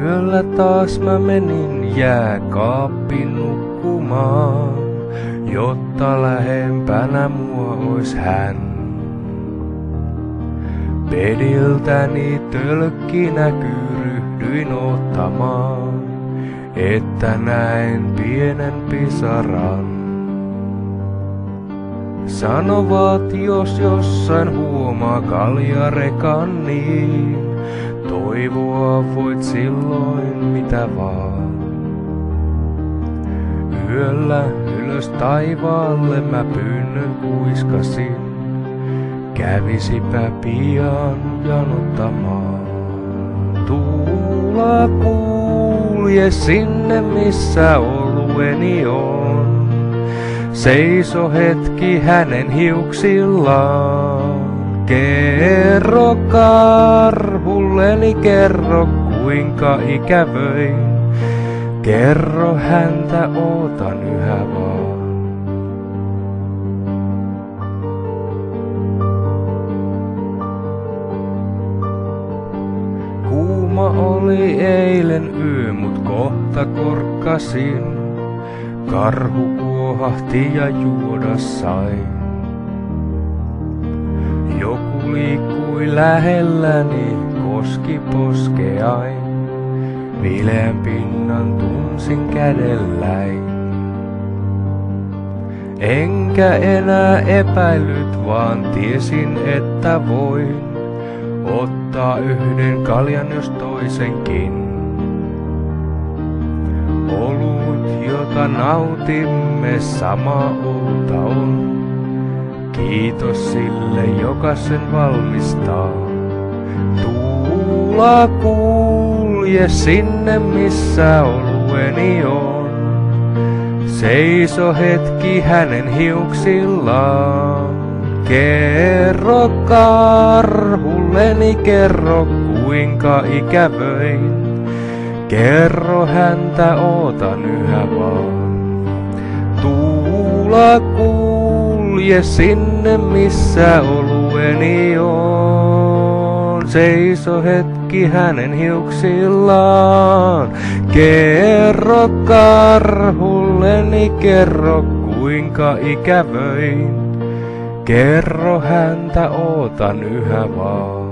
Yöllä taas mä menin jääkaappiin nukkumaan, jotta lähempänä mua ois hän. Pediltäni tölkki näkyy ryhdyin ottamaan, että näen pienen pisaran. Sanovat jos jossain huomaa kaljarekan niin, toivoa voit silloin mitä vaan. Yöllä ylös taivaalle mä pyynnön kuiskasin, kävisipä pian janottamaan. Tuula kulje sinne missä olueni on, seiso hetki hänen hiuksillaan. Kerro karhulleni, kerro kuinka ikävöin, kerro häntä ootan yhä vaan. Kuuma oli eilen yö, mut kohta korkkasin. Karhu kuohahti ja juoda sain. Joku liikkui lähelläni, koski poskeain. Viileän pinnan tunsin kädelläin. Enkä enää epäillyt, vaan tiesin, että voin ottaa yhden kaljan jos toisenkin. Olut, jota nautimme, sama olta on. Kiitos sille, joka sen valmistaa. Tuula kulje sinne, missä olueni on. Seiso hetki hänen hiuksillaan. Kerro karhulleni, kerro kuinka ikävöin. Kerro häntä ootan yhä vaan. Tuula kulje sinne missä olueni on. Seiso hetki hänen hiuksillaan. Kerro karhulleni, kerro kuinka ikävöin. Kerro häntä ootan yhä vaan.